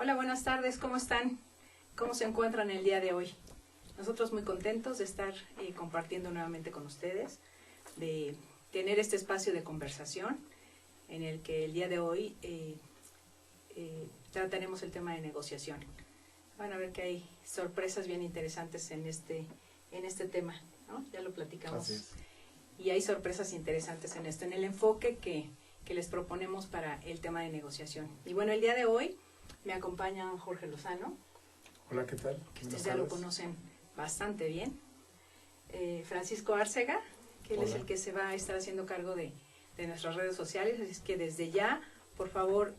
Hola, buenas tardes, ¿cómo están? ¿Cómo se encuentran el día de hoy? Nosotros muy contentos de estar compartiendo nuevamente con ustedes, de tener este espacio de conversación en el que el día de hoy trataremos el tema de negociación. Van a ver que hay sorpresas bien interesantes en este tema, ¿no? Ya lo platicamos. Y hay sorpresas interesantes en esto, en el enfoque que les proponemos para el tema de negociación. Y bueno, el día de hoy me acompaña Jorge Lozano. Hola, ¿qué tal? Que ustedes ya lo conocen bastante bien. Francisco Árcega, que él es el que se va a estar haciendo cargo de nuestras redes sociales, así que desde ya, por favor,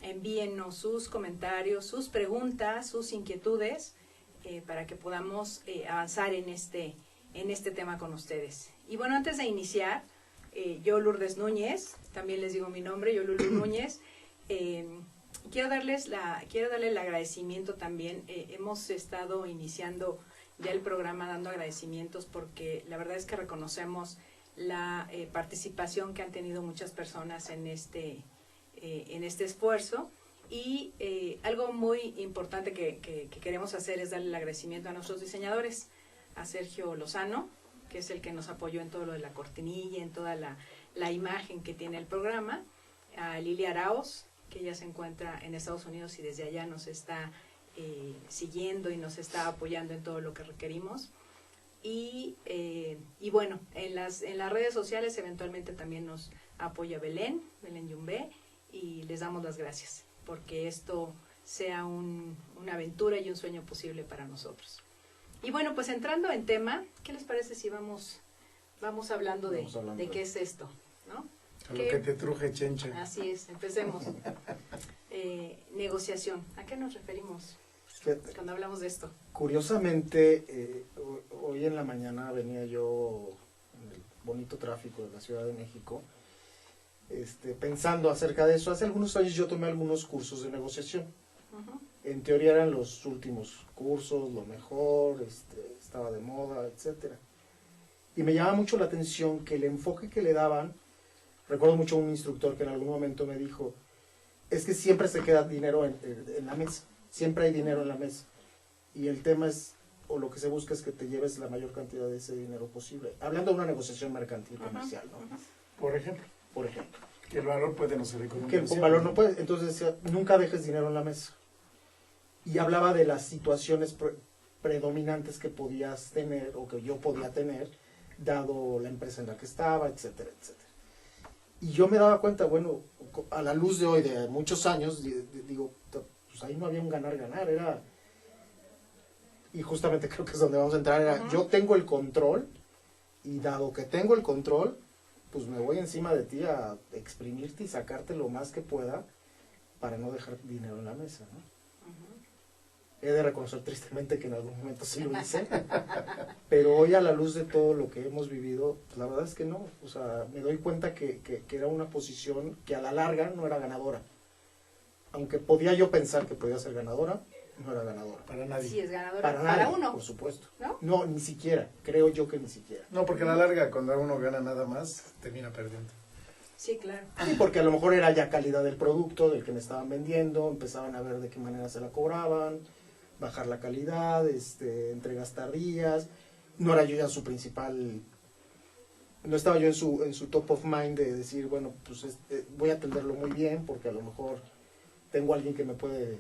envíennos sus comentarios, sus preguntas, sus inquietudes, para que podamos avanzar en este tema con ustedes. Y bueno, antes de iniciar, yo, Lourdes Núñez, también les digo mi nombre, yo, Lulu Núñez, quiero darle el agradecimiento también. Hemos estado iniciando ya el programa dando agradecimientos porque la verdad es que reconocemos la participación que han tenido muchas personas en este esfuerzo. Y algo muy importante que queremos hacer es darle el agradecimiento a nuestros diseñadores, a Sergio Lozano, que es el que nos apoyó en todo lo de la cortinilla, en toda la imagen que tiene el programa, a Lili Arauz, que ella se encuentra en Estados Unidos y desde allá nos está siguiendo y nos está apoyando en todo lo que requerimos. Y bueno, en las redes sociales eventualmente también nos apoya Belén Yumbé, y les damos las gracias porque esto sea una aventura y un sueño posible para nosotros. Y bueno, pues entrando en tema, ¿qué les parece si vamos hablando de qué es esto, ¿no? A lo que te truje, chencha. Así es, empecemos. Negociación, ¿a qué nos referimos cuando hablamos de esto? Curiosamente, hoy en la mañana venía yo en el bonito tráfico de la Ciudad de México, pensando acerca de eso. Hace algunos años yo tomé algunos cursos de negociación. Uh-huh. En teoría eran los últimos cursos, lo mejor, estaba de moda, etcétera. Y me llama mucho la atención que el enfoque que le daban, recuerdo mucho a un instructor que en algún momento me dijo, es que siempre se queda dinero en la mesa, siempre hay dinero en la mesa. Y el tema es, o lo que se busca es que te lleves la mayor cantidad de ese dinero posible. Hablando de una negociación mercantil comercial, ¿no? Por ejemplo. Que el valor puede no ser económico. Que el valor no puede. Entonces decía, nunca dejes dinero en la mesa. Y hablaba de las situaciones predominantes que podías tener, o que yo podía tener, dado la empresa en la que estaba, etcétera, etcétera. Y yo me daba cuenta, bueno, a la luz de hoy, de muchos años, digo, pues ahí no había un ganar-ganar, era... Y justamente creo que es donde vamos a entrar, era, yo tengo el control, y dado que tengo el control, pues me voy encima de ti a exprimirte y sacarte lo más que pueda para no dejar dinero en la mesa, ¿no? He de reconocer tristemente que en algún momento sí lo hice, pero hoy a la luz de todo lo que hemos vivido, pues la verdad es que no. O sea, me doy cuenta que era una posición que a la larga no era ganadora. Aunque podía yo pensar que podía ser ganadora, no era ganadora. Para nadie. Sí, es ganadora para nadie, uno. Por supuesto. ¿No? No, ni siquiera. Creo yo que ni siquiera. No, porque a la larga, cuando uno gana nada más, termina perdiendo. Sí, claro. Sí, porque a lo mejor era ya calidad del producto, del que me estaban vendiendo, empezaban a ver de qué manera se la cobraban, bajar la calidad, entregas tardías. No era yo ya su principal, no estaba yo en su top of mind de decir, bueno, pues voy a atenderlo muy bien porque a lo mejor tengo a alguien que me puede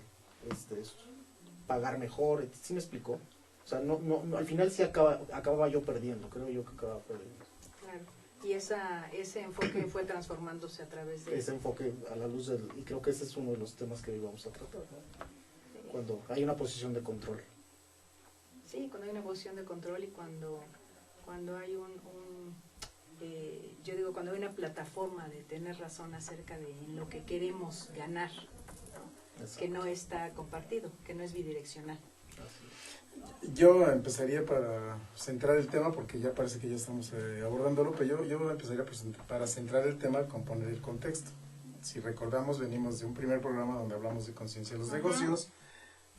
pagar mejor. ¿Sí me explicó? O sea, no, al final sí acababa yo perdiendo, creo yo que acababa perdiendo. Claro. Y ese enfoque fue transformándose a través de... Ese enfoque a la luz del... Y creo que ese es uno de los temas que hoy vamos a tratar, ¿no? Cuando hay una posición de control. Sí, cuando hay una posición de control y cuando hay yo digo, cuando hay una plataforma de tener razón acerca de lo que queremos ganar, ¿no? Que no está compartido, que no es bidireccional. Yo empezaría para centrar el tema, porque ya parece que ya estamos abordándolo, pero yo empezaría para centrar el tema con poner el contexto. Si recordamos, venimos de un primer programa donde hablamos de conciencia de los negocios.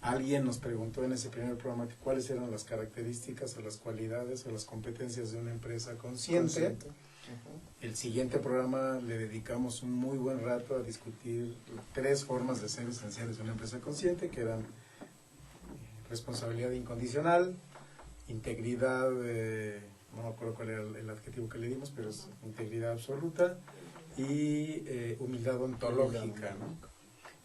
Alguien nos preguntó en ese primer programa cuáles eran las características o las cualidades o las competencias de una empra consciente. El siguiente programa le dedicamos un muy buen rato a discutir 3 formas de ser esenciales de una empresa consciente, que eran responsabilidad incondicional, integridad, no me acuerdo cuál era el adjetivo que le dimos, pero es integridad absoluta, y humildad ontológica, ¿no?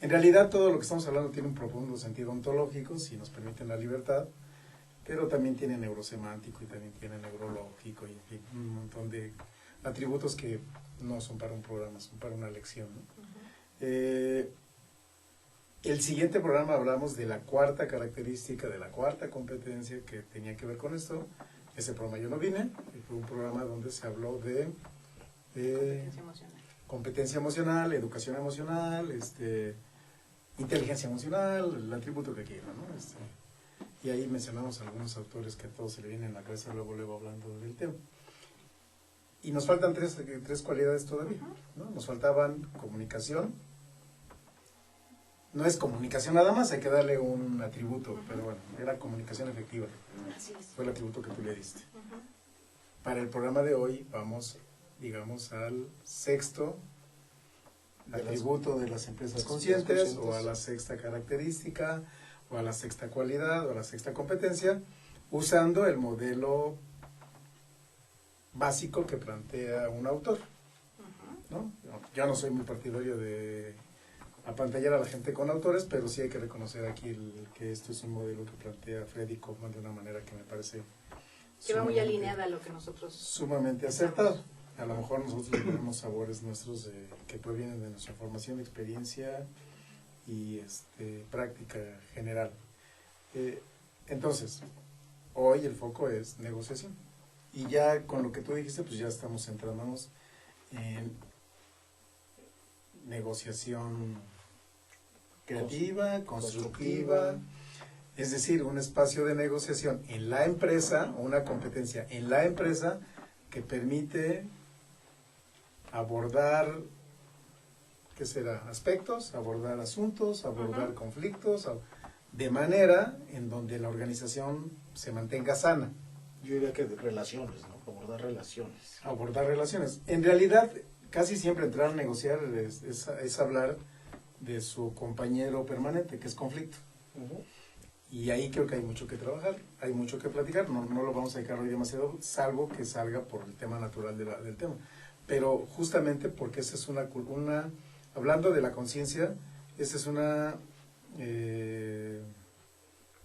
En realidad todo lo que estamos hablando tiene un profundo sentido ontológico, si nos permiten la libertad, pero también tiene neurosemántico y también tiene neurológico y en fin, un montón de atributos que no son para un programa, son para una lección, ¿no? El siguiente programa hablamos de la 4ª característica, de la 4ª competencia que tenía que ver con esto. Ese programa yo no vine, fue un programa donde se habló de competencia emocional, educación emocional, inteligencia emocional, el atributo que quieran, ¿no? Y ahí mencionamos algunos autores que a todos se le vienen a la cabeza, luego hablando del tema. Y nos faltan tres cualidades todavía, ¿no? Nos faltaban comunicación. No es comunicación nada más, hay que darle un atributo, pero bueno, era comunicación efectiva. Así es. Fue el atributo que tú le diste. Para el programa de hoy vamos, digamos, al 6º atributo de las empresas conscientes, o a la 6ª característica, o a la 6ª cualidad, o a la 6ª competencia, usando el modelo básico que plantea un autor, ¿no? Yo no soy muy partidario de apantallar a la gente con autores, pero sí hay que reconocer aquí que esto es un modelo que plantea Freddy Kaufman de una manera que me parece que va muy alineada a lo que nosotros sumamente acertado. A lo mejor nosotros tenemos sabores nuestros que provienen de nuestra formación, experiencia y práctica general. Entonces, hoy el foco es negociación. Y ya con lo que tú dijiste, pues ya estamos centrándonos en negociación creativa, constructiva, es decir, un espacio de negociación en la empresa, una competencia en la empresa que permite abordar, ¿qué será? Aspectos, abordar asuntos, abordar conflictos, de manera en donde la organización se mantenga sana. Yo diría que de relaciones, ¿no? Abordar relaciones. Abordar relaciones. En realidad, casi siempre entrar a negociar es hablar de su compañero permanente, que es conflicto. Y ahí creo que hay mucho que trabajar, hay mucho que platicar, no lo vamos a dedicar hoy demasiado, salvo que salga por el tema natural del tema. Pero justamente porque esa es una hablando de la conciencia, esa es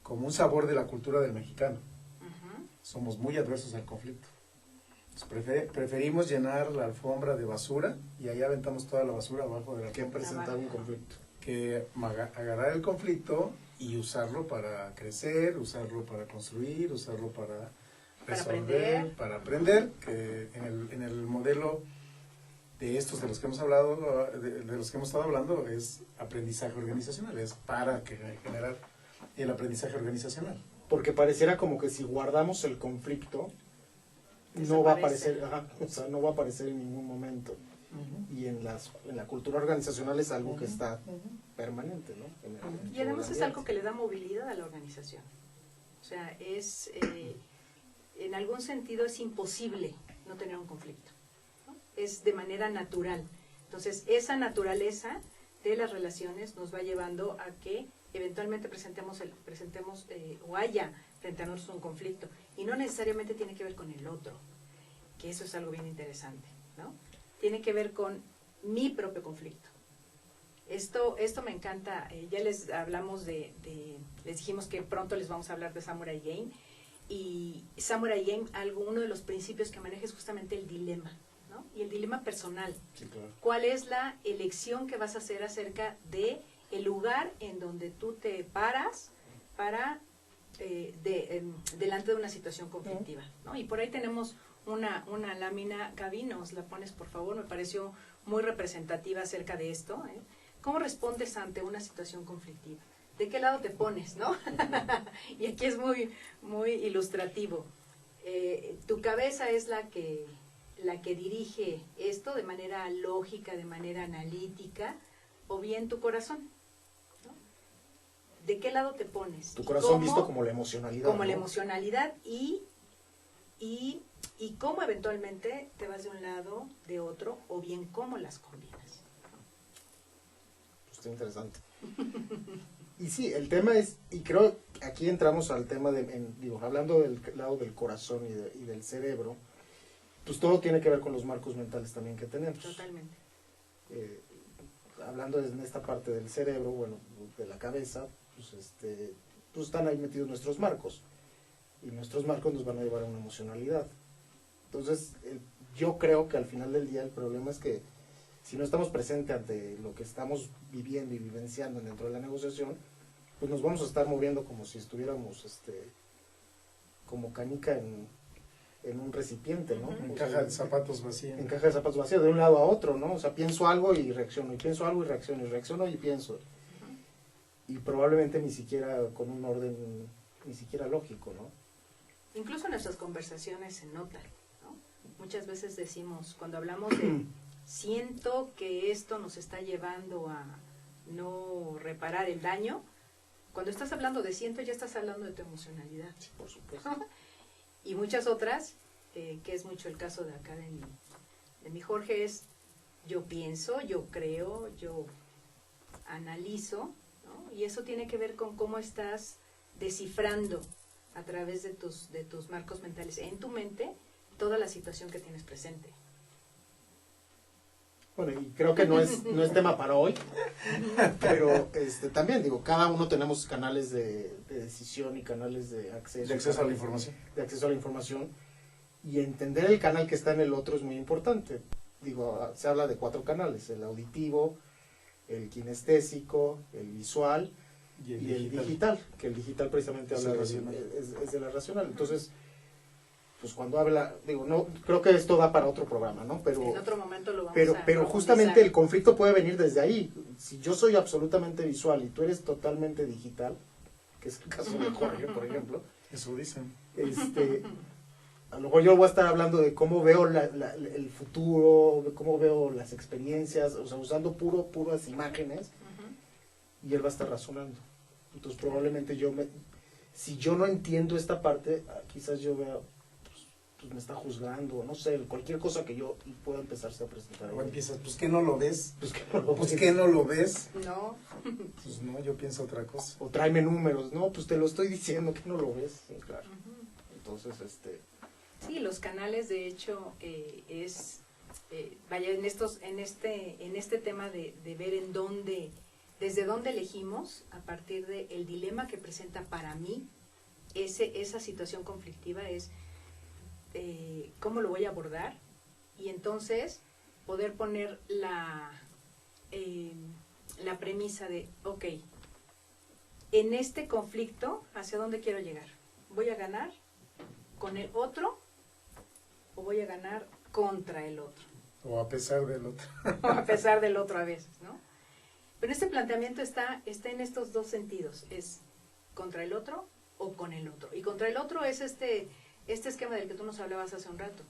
como un sabor de la cultura del mexicano. Somos muy adversos al conflicto. Preferimos llenar la alfombra de basura y ahí aventamos toda la basura abajo de la que presentar un conflicto. Que agarrar el conflicto y usarlo para crecer, usarlo para construir, usarlo para resolver, para aprender, que en el modelo de estos de los que hemos hablado, de los que hemos estado hablando, es aprendizaje organizacional, es para generar el aprendizaje organizacional. Porque pareciera como que si guardamos el conflicto, no va a aparecer, no va a aparecer en ningún momento. Y en la cultura organizacional es algo que está permanente, ¿no? Y además es algo que le da movilidad a la organización. O sea, en algún sentido es imposible no tener un conflicto, ¿no? Es de manera natural. Entonces, esa naturaleza de las relaciones nos va llevando a que eventualmente presentemos o haya frente a nosotros un conflicto. Y no necesariamente tiene que ver con el otro, que eso es algo bien interesante, ¿no? Tiene que ver con mi propio conflicto. Esto me encanta. Ya les hablamos les dijimos que pronto les vamos a hablar de Samurai Game. Y Samurai Game, uno de los principios que maneja es justamente el dilema, ¿no? Y el dilema personal. Sí, claro. ¿Cuál es la elección que vas a hacer acerca de el lugar en donde tú te paras para delante de una situación conflictiva, ¿no? Y por ahí tenemos una lámina. Gaby, nos la pones por favor, me pareció muy representativa acerca de esto, ¿eh? ¿Cómo respondes ante una situación conflictiva? ¿De qué lado te pones, no? Y aquí es muy, muy ilustrativo. Tu cabeza es la que dirige esto de manera lógica, de manera analítica, o bien tu corazón, ¿no? ¿De qué lado te pones? Tu corazón visto como la emocionalidad. Como ¿no? la emocionalidad y y cómo eventualmente te vas de un lado, de otro, o bien cómo las combinas. Pues está interesante. Y sí, el tema es, y creo que aquí entramos al tema de, hablando del lado del corazón y del cerebro, pues todo tiene que ver con los marcos mentales también que tenemos. Totalmente. Hablando en esta parte del cerebro, bueno, de la cabeza, pues están ahí metidos nuestros marcos. Y nuestros marcos nos van a llevar a una emocionalidad. Entonces, yo creo que al final del día el problema es que si no estamos presentes ante lo que estamos viviendo y vivenciando dentro de la negociación, pues nos vamos a estar moviendo como si estuviéramos como canica en un recipiente, ¿no? En caja de zapatos vacía. En caja de zapatos vacía, de un lado a otro, ¿no? O sea, pienso algo y reacciono, y pienso algo y reacciono y pienso. Y probablemente ni siquiera con un orden, ni siquiera lógico, ¿no? Incluso nuestras conversaciones se notan, ¿no? Muchas veces decimos, cuando hablamos de siento que esto nos está llevando a no reparar el daño, cuando estás hablando de siento ya estás hablando de tu emocionalidad. Sí, por supuesto. Y muchas otras, que es mucho el caso de acá de mi Jorge, es yo pienso, yo creo, yo analizo, ¿no? Y eso tiene que ver con cómo estás descifrando a través de tus marcos mentales en tu mente toda la situación que tienes presente. Bueno, y creo que no es tema para hoy, pero también cada uno tenemos canales de decisión y canales de acceso. De acceso a la información. De acceso a la información. Y entender el canal que está en el otro es muy importante. Se habla de 4 canales: el auditivo, el kinestésico, el visual y el digital. Que el digital precisamente habla es de la racional. Entonces, pues cuando habla, no creo que esto da para otro programa, ¿no? Pero en otro momento lo vamos a pero justamente el conflicto puede venir desde ahí. Si yo soy absolutamente visual y tú eres totalmente digital, que es el caso de Jorge, por ejemplo. Eso dicen. A lo mejor yo voy a estar hablando de cómo veo el futuro, de cómo veo las experiencias, o sea, usando puras imágenes, y él va a estar razonando. Entonces probablemente si yo no entiendo esta parte, quizás yo vea, pues me está juzgando, no sé, cualquier cosa que yo pueda empezarse a presentar. O empiezas, pues ¿qué no lo ves? Pues que ¿qué no lo ves? No. Pues no, yo pienso otra cosa. O tráeme números, no, pues te lo estoy diciendo, que no lo ves. Sí, claro. Entonces, Sí, los canales de hecho vaya en este tema de ver desde dónde elegimos a partir del dilema que presenta para mí esa situación conflictiva es cómo lo voy a abordar, y entonces poder poner la premisa de ok, en este conflicto ¿hacia dónde quiero llegar? ¿Voy a ganar con el otro o voy a ganar contra el otro? O a pesar del otro. O a pesar del otro a veces, ¿no? Pero este planteamiento está en estos dos sentidos, es contra el otro o con el otro. Y contra el otro es este esquema del que tú nos hablabas hace un rato.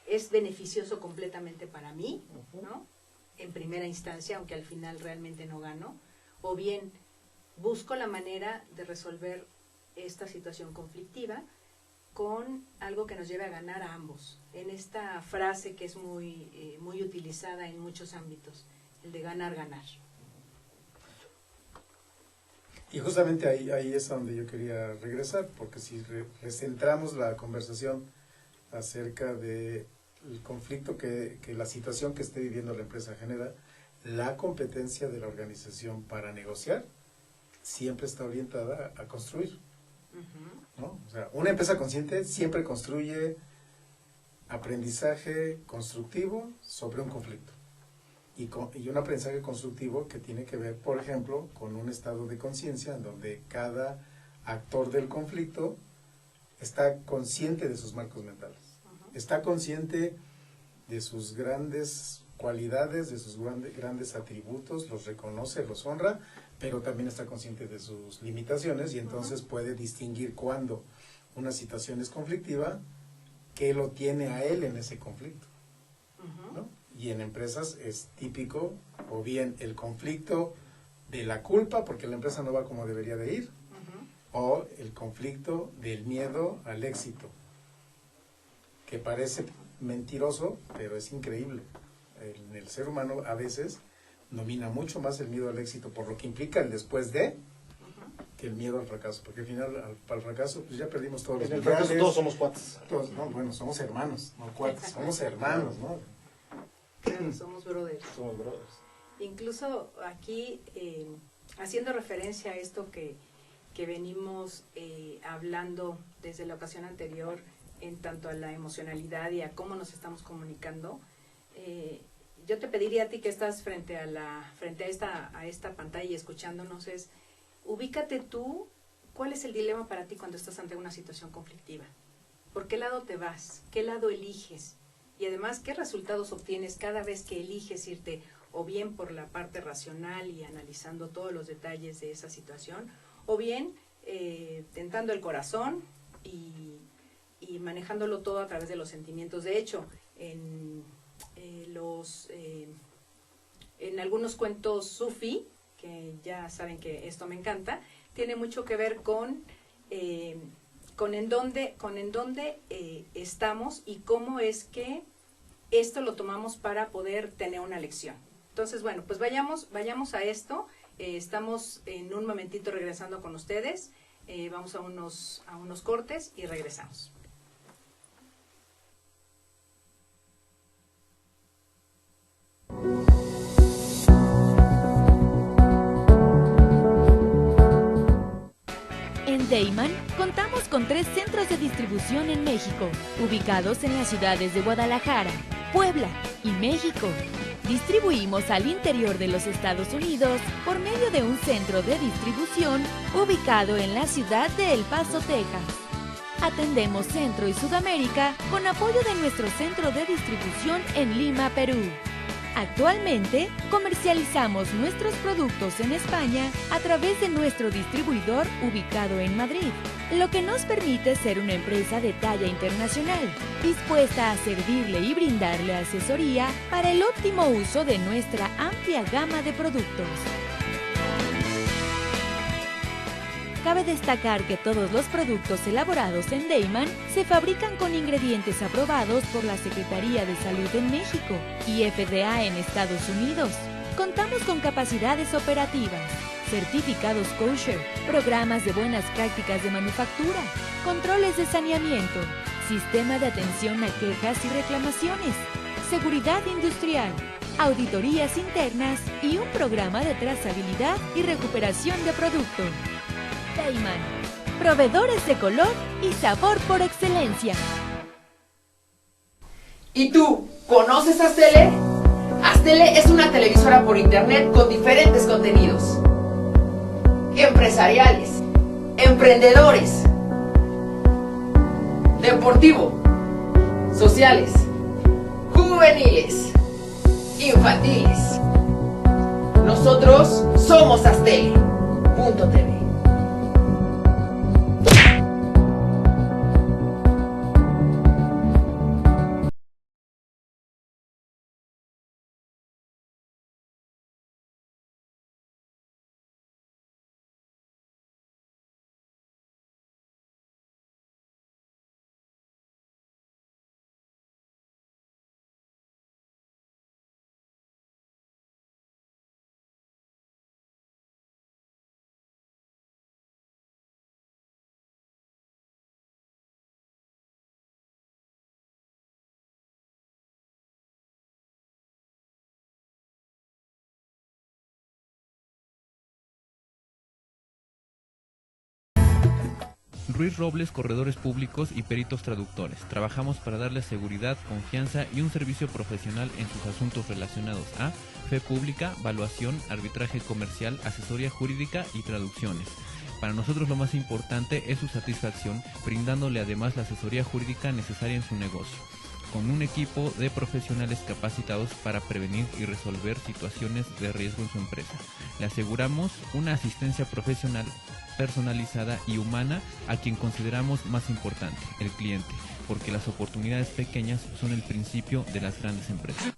Es beneficioso completamente para mí, ¿no? En primera instancia, aunque al final realmente no gano. O bien, busco la manera de resolver esta situación conflictiva con algo que nos lleve a ganar a ambos. En esta frase que es muy utilizada en muchos ámbitos, el de ganar, ganar. Y justamente ahí es a donde yo quería regresar, porque si recentramos la conversación acerca del conflicto que la situación que esté viviendo la empresa genera, la competencia de la organización para negociar siempre está orientada a construir. ¿No? O sea, una empresa consciente siempre construye aprendizaje constructivo sobre un conflicto. Y un aprendizaje constructivo que tiene que ver, por ejemplo, con un estado de conciencia en donde cada actor del conflicto está consciente de sus marcos mentales. Está consciente de sus grandes cualidades, de sus grandes atributos, los reconoce, los honra, pero también está consciente de sus limitaciones y entonces puede distinguir cuando una situación es conflictiva, qué lo tiene a él en ese conflicto, ¿no? Y en empresas es típico, o bien el conflicto de la culpa, porque la empresa no va como debería de ir, o el conflicto del miedo al éxito, que parece mentiroso, pero es increíble. El ser humano a veces domina mucho más el miedo al éxito, por lo que implica el después de, que el miedo al fracaso, porque al final, para el fracaso, pues ya perdimos todos los En el fracaso todos somos cuates. Todos, no, bueno, somos hermanos, no cuates, somos hermanos, ¿no? Claro, somos brothers. Somos brothers. Incluso aquí, haciendo referencia a esto que venimos hablando desde la ocasión anterior, en tanto a la emocionalidad y a cómo nos estamos comunicando, yo te pediría a ti que estás frente a esta pantalla y escuchándonos, es ubícate tú, ¿cuál es el dilema para ti cuando estás ante una situación conflictiva? ¿Por qué lado te vas? ¿Qué lado eliges? Y además, ¿qué resultados obtienes cada vez que eliges irte o bien por la parte racional y analizando todos los detalles de esa situación, o bien tentando el corazón y manejándolo todo a través de los sentimientos? De hecho, en algunos cuentos sufí, que ya saben que esto me encanta, tiene mucho que ver con en dónde estamos y cómo es que esto lo tomamos para poder tener una lección. Entonces, bueno, pues vayamos a esto. Estamos en un momentito regresando con ustedes. Vamos a unos cortes y regresamos. En Deiman contamos con 3 centros de distribución en México, ubicados en las ciudades de Guadalajara, Puebla y México. Distribuimos al interior de los Estados Unidos por medio de un centro de distribución ubicado en la ciudad de El Paso, Texas. Atendemos Centro y Sudamérica con apoyo de nuestro centro de distribución en Lima, Perú. Actualmente, comercializamos nuestros productos en España a través de nuestro distribuidor ubicado en Madrid, lo que nos permite ser una empresa de talla internacional, dispuesta a servirle y brindarle asesoría para el óptimo uso de nuestra amplia gama de productos. Cabe destacar que todos los productos elaborados en Deiman se fabrican con ingredientes aprobados por la Secretaría de Salud en México y FDA en Estados Unidos. Contamos con capacidades operativas, certificados kosher, programas de buenas prácticas de manufactura, controles de saneamiento, sistema de atención a quejas y reclamaciones, seguridad industrial, auditorías internas y un programa de trazabilidad y recuperación de producto. Deiman, proveedores de color y sabor por excelencia. ¿Y tú, conoces Aztele? Aztele es una televisora por internet con diferentes contenidos empresariales, emprendedores, deportivo, sociales, juveniles, infantiles. Nosotros somos Aztele.tv. Ruiz Robles, corredores públicos y peritos traductores. Trabajamos para darles seguridad, confianza y un servicio profesional en sus asuntos relacionados a fe pública, valuación, arbitraje comercial, asesoría jurídica y traducciones. Para nosotros lo más importante es su satisfacción, brindándole además la asesoría jurídica necesaria en su negocio, con un equipo de profesionales capacitados para prevenir y resolver situaciones de riesgo en su empresa. Le aseguramos una asistencia profesional personalizada y humana a quien consideramos más importante, el cliente, porque las oportunidades pequeñas son el principio de las grandes empresas.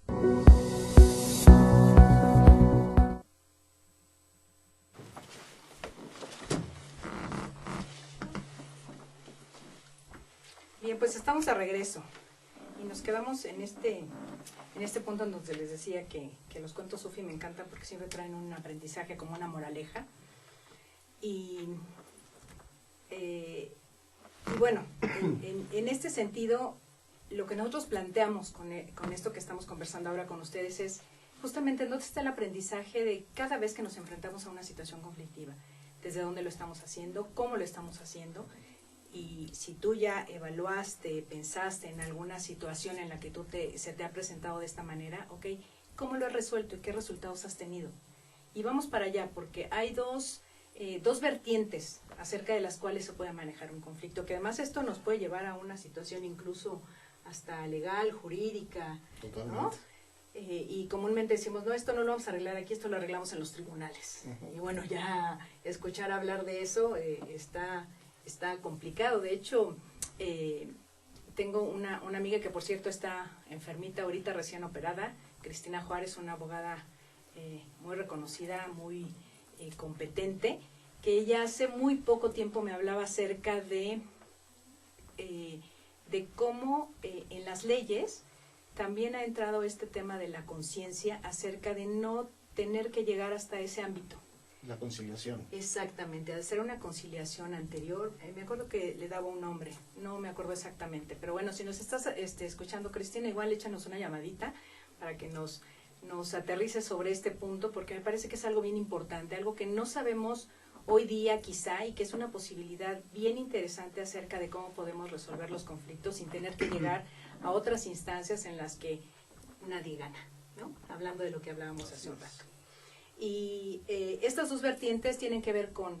Bien, pues estamos de regreso y nos quedamos en este punto en donde les decía que los cuentos sufi me encantan porque siempre traen un aprendizaje como una moraleja. Y bueno, en este sentido, lo que nosotros planteamos con esto que estamos conversando ahora con ustedes es justamente dónde está el aprendizaje de cada vez que nos enfrentamos a una situación conflictiva, desde dónde lo estamos haciendo, cómo lo estamos haciendo, y si tú ya evaluaste, pensaste en alguna situación en la que se te ha presentado de esta manera, ok, ¿cómo lo has resuelto y qué resultados has tenido? Y vamos para allá, porque hay dos vertientes acerca de las cuales se puede manejar un conflicto, que además esto nos puede llevar a una situación incluso hasta legal, jurídica, ¿no? Y comúnmente decimos, no, esto no lo vamos a arreglar aquí, esto lo arreglamos en los tribunales. Y bueno, ya escuchar hablar de eso está complicado. De hecho, tengo una amiga que, por cierto, está enfermita ahorita, recién operada, Cristina Juárez, una abogada muy reconocida, muy competente, que ella hace muy poco tiempo me hablaba acerca de cómo en las leyes también ha entrado este tema de la conciencia acerca de no tener que llegar hasta ese ámbito. La conciliación. Exactamente, de hacer una conciliación anterior. Me acuerdo que le daba un nombre, no me acuerdo exactamente, pero bueno, si nos estás escuchando, Cristina, igual échanos una llamadita para que nos aterrice sobre este punto, porque me parece que es algo bien importante, algo que no sabemos hoy día quizá, y que es una posibilidad bien interesante acerca de cómo podemos resolver los conflictos sin tener que llegar a otras instancias en las que nadie gana, ¿no? Hablando de lo que hablábamos hace un rato. Y estas dos vertientes tienen que ver con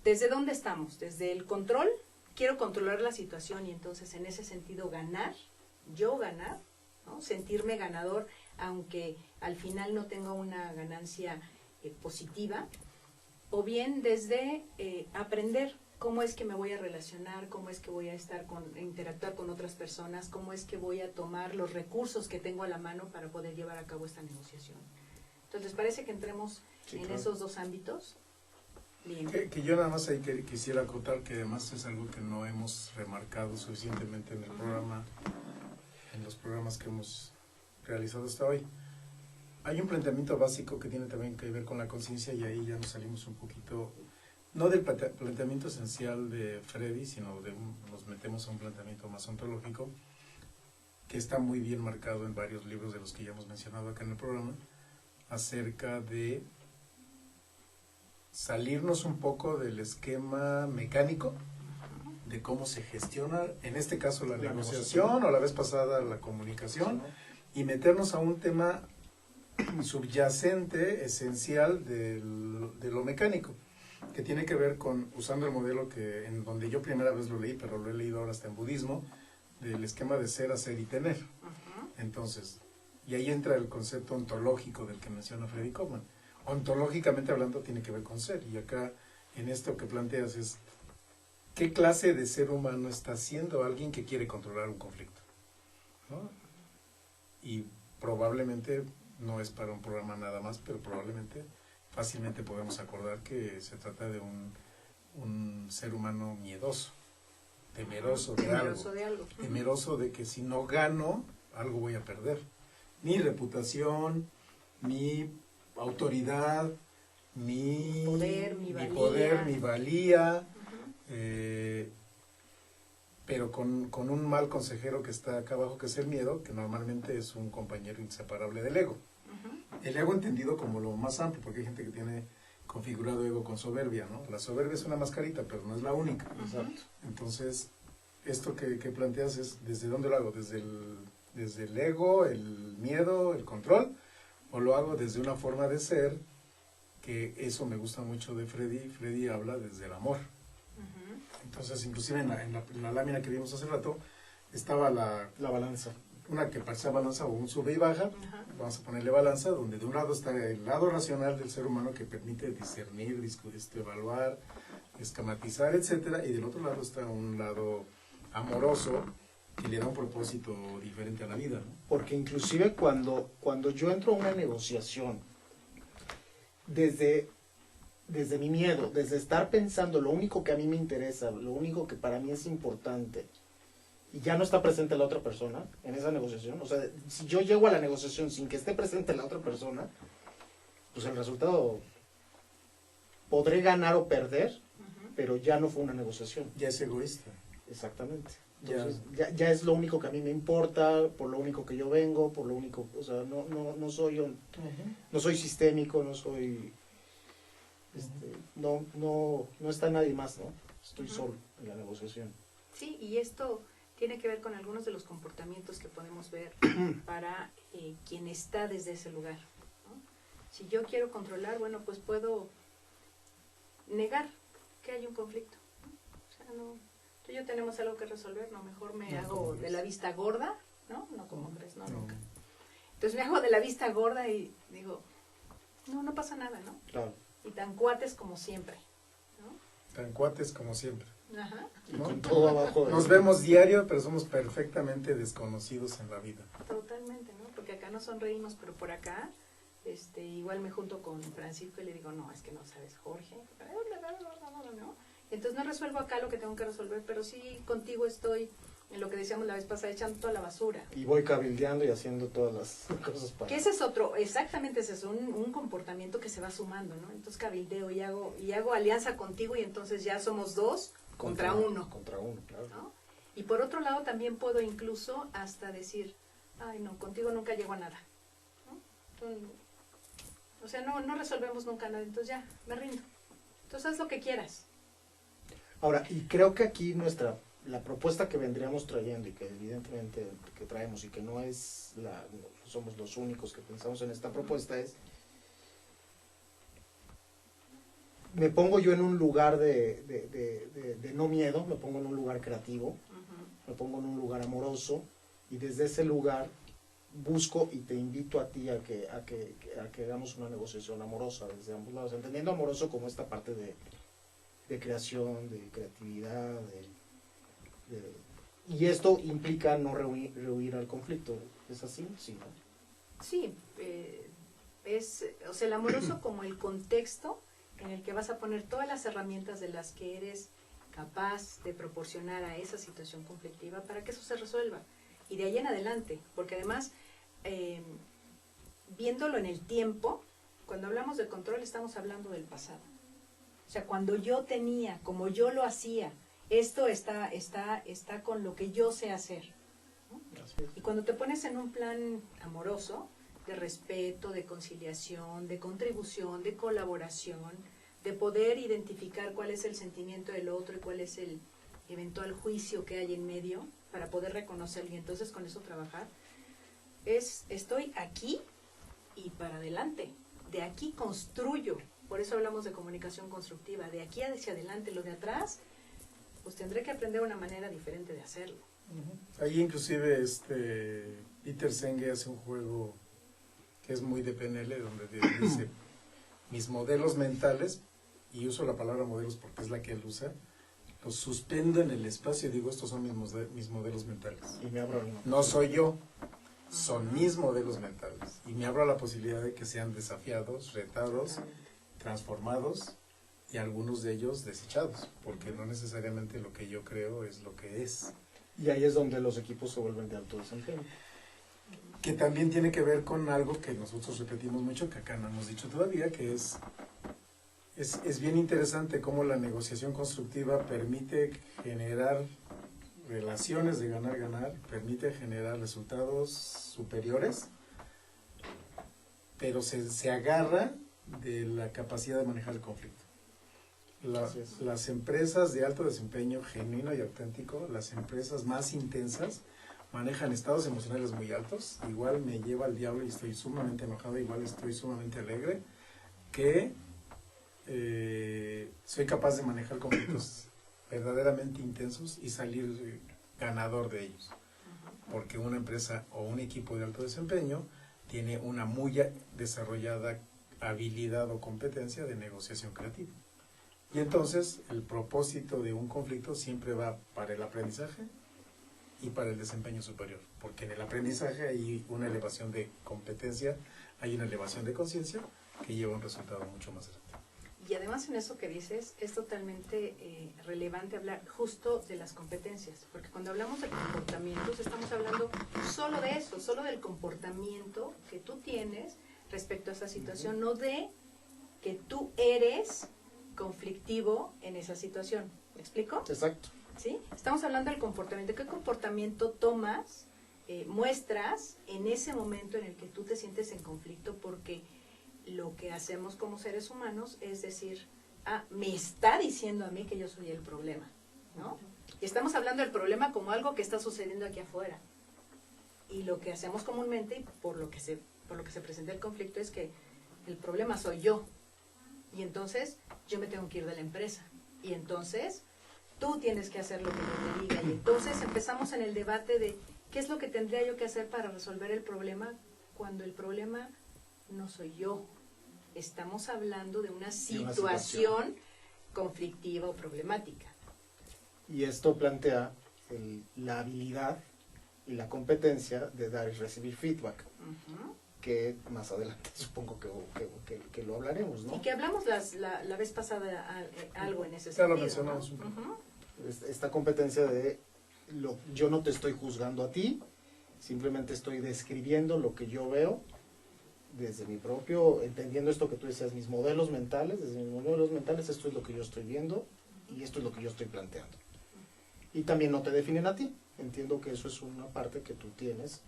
desde dónde estamos, desde el control, quiero controlar la situación y entonces en ese sentido ganar, ¿no? Sentirme ganador, aunque al final no tenga una ganancia positiva, o bien desde aprender cómo es que me voy a relacionar, cómo es que voy a interactuar con otras personas, cómo es que voy a tomar los recursos que tengo a la mano para poder llevar a cabo esta negociación. Entonces, ¿parece que entremos en esos dos ámbitos? Bien. Que yo nada más ahí quisiera acotar que además es algo que no hemos remarcado suficientemente en el programa, en los programas que hemos realizado hasta hoy. Hay un planteamiento básico que tiene también que ver con la conciencia y ahí ya nos salimos un poquito, no del planteamiento esencial de Freddy, sino nos metemos a un planteamiento más ontológico que está muy bien marcado en varios libros de los que ya hemos mencionado acá en el programa, acerca de salirnos un poco del esquema mecánico de cómo se gestiona, en este caso la negociación o la vez pasada la comunicación, y meternos a un tema subyacente, esencial de lo mecánico, que tiene que ver con, usando el modelo en donde yo primera vez lo leí, pero lo he leído ahora hasta en budismo, del esquema de ser, hacer y tener. Entonces, y ahí entra el concepto ontológico del que menciona Freddy Kaufman. Ontológicamente hablando tiene que ver con ser, y acá en esto que planteas es ¿qué clase de ser humano está siendo alguien que quiere controlar un conflicto? ¿No? Y probablemente no es para un programa nada más, pero probablemente fácilmente podemos acordar que se trata de un ser humano miedoso, temeroso de algo, temeroso de que si no gano, algo voy a perder. Mi reputación, mi autoridad, mi poder, mi valía, pero con un mal consejero que está acá abajo, que es el miedo, que normalmente es un compañero inseparable del ego. El ego entendido como lo más amplio, porque hay gente que tiene configurado ego con soberbia, ¿no? La soberbia es una mascarita, pero no es la única. Exacto. Entonces, esto que planteas es, ¿desde dónde lo hago? ¿Desde el ego, el miedo, el control? ¿O lo hago desde una forma de ser? Que eso me gusta mucho de Freddy. Freddy habla desde el amor. Entonces, inclusive en la lámina que vimos hace rato, estaba la balanza. Una que parece balanza o un sube y baja. Vamos a ponerle balanza, donde de un lado está el lado racional del ser humano que permite discernir, evaluar, esquematizar, etcétera, y del otro lado está un lado amoroso que le da un propósito diferente a la vida, ¿no? Porque inclusive cuando yo entro a una negociación, desde mi miedo, desde estar pensando lo único que a mí me interesa, lo único que para mí es importante, y ya no está presente la otra persona en esa negociación, o sea, si yo llego a la negociación sin que esté presente la otra persona, pues el resultado podré ganar o perder, pero ya no fue una negociación. Ya es egoísta. Exactamente. Entonces, ya es lo único que a mí me importa, por lo único que yo vengo, por lo único, o sea, no soy sistémico, no soy, no está nadie más, ¿no? Estoy solo en la negociación. Sí, y esto tiene que ver con algunos de los comportamientos que podemos ver para quien está desde ese lugar, ¿no? Si yo quiero controlar, bueno, pues puedo negar que hay un conflicto, ¿no? O sea, no, tú y yo tenemos algo que resolver, no, mejor me hago de la vista gorda, ¿no? No como crees, no, nunca. Entonces me hago de la vista gorda y digo, no pasa nada, ¿no? Claro. Y tan cuates como siempre, ¿no? Tan cuates como siempre. Ajá. Y ¿no? con todo abajo. Nos vemos diario, pero somos perfectamente desconocidos en la vida. Totalmente, ¿no? Porque acá nos sonreímos, pero por acá, igual me junto con Francisco y le digo, no, es que no sabes, Jorge, ¿no? Entonces no resuelvo acá lo que tengo que resolver, pero sí contigo estoy, en lo que decíamos la vez pasada, echando toda la basura. Y voy cabildeando y haciendo todas las cosas para... Que ese es otro, exactamente ese es un comportamiento que se va sumando, ¿no? Entonces cabildeo y hago alianza contigo y entonces ya somos dos contra uno. Contra uno, claro. ¿No? Y por otro lado también puedo incluso hasta decir, ay no, contigo nunca llego a nada, ¿no? O sea, no resolvemos nunca nada, entonces ya, me rindo. Entonces haz lo que quieras. Ahora, y creo que aquí la propuesta que vendríamos trayendo y que evidentemente que traemos y que no somos los únicos que pensamos en esta propuesta es, me pongo yo en un lugar de no miedo, me pongo en un lugar creativo, me pongo en un lugar amoroso y desde ese lugar busco y te invito a ti a que hagamos una negociación amorosa desde ambos lados, entendiendo amoroso como esta parte de creación, de creatividad, y esto implica no rehuir al conflicto, ¿es así? Sí, ¿no? Sí, o sea, el amoroso como el contexto en el que vas a poner todas las herramientas de las que eres capaz de proporcionar a esa situación conflictiva para que eso se resuelva. Y de ahí en adelante, porque además, viéndolo en el tiempo, cuando hablamos de control estamos hablando del pasado. O sea, cuando yo tenía, como yo lo hacía, esto está con lo que yo sé hacer, ¿no? Y cuando te pones en un plan amoroso, de respeto, de conciliación, de contribución, de colaboración, de poder identificar cuál es el sentimiento del otro y cuál es el eventual juicio que hay en medio para poder reconocerlo y entonces con eso trabajar, estoy aquí y para adelante, de aquí construyo, por eso hablamos de comunicación constructiva, de aquí hacia adelante, lo de atrás, pues tendré que aprender una manera diferente de hacerlo. Ahí inclusive Peter Senge hace un juego que es muy de PNL, donde dice mis modelos mentales, y uso la palabra modelos porque es la que él usa, los suspendo en el espacio y digo, estos son mis modelos mentales. Y me abro uno. No soy yo, son mis modelos mentales. Y me abro a la posibilidad de que sean desafiados, retados, transformados y algunos de ellos desechados, porque no necesariamente lo que yo creo es lo que es. Y ahí es donde los equipos se vuelven de alto desempeño. Que también tiene que ver con algo que nosotros repetimos mucho, que acá no hemos dicho todavía, que es bien interesante cómo la negociación constructiva permite generar relaciones de ganar-ganar, permite generar resultados superiores, pero se agarra de la capacidad de manejar el conflicto. Las empresas de alto desempeño genuino y auténtico, las empresas más intensas, manejan estados emocionales muy altos, igual me lleva al diablo y estoy sumamente enojado, igual estoy sumamente alegre, que soy capaz de manejar conflictos verdaderamente intensos y salir ganador de ellos. Porque una empresa o un equipo de alto desempeño tiene una muy desarrollada habilidad o competencia de negociación creativa. Y entonces el propósito de un conflicto siempre va para el aprendizaje y para el desempeño superior, porque en el aprendizaje hay una elevación de competencia, hay una elevación de conciencia que lleva a un resultado mucho más grande. Y además en eso que dices, es totalmente relevante hablar justo de las competencias, porque cuando hablamos de comportamientos estamos hablando solo de eso, solo del comportamiento que tú tienes respecto a esa situación, no de que tú eres conflictivo en esa situación. ¿Me explico? Exacto. ¿Sí? Estamos hablando del comportamiento. ¿Qué comportamiento tomas, muestras en ese momento en el que tú te sientes en conflicto? Porque lo que hacemos como seres humanos es decir, me está diciendo a mí que yo soy el problema, ¿no? Y estamos hablando del problema como algo que está sucediendo aquí afuera. Y lo que hacemos comúnmente, y por lo que se presenta el conflicto, es que el problema soy yo. Y entonces yo me tengo que ir de la empresa. Y entonces tú tienes que hacer lo que yo te diga. Y entonces empezamos en el debate de qué es lo que tendría yo que hacer para resolver el problema, cuando el problema no soy yo. Estamos hablando de una situación conflictiva o problemática. Y esto plantea la habilidad y la competencia de dar y recibir feedback, que más adelante supongo que lo hablaremos, ¿no? Y que hablamos la vez pasada algo en ese Ya sentido. lo mencionamos un poco. Esta competencia de yo no te estoy juzgando a ti, simplemente estoy describiendo lo que yo veo desde mi propio, entendiendo esto que tú decías, mis modelos mentales, desde mis modelos mentales, esto es lo que yo estoy viendo y esto es lo que yo estoy planteando. Y también no te definen a ti, entiendo que eso es una parte que tú tienes,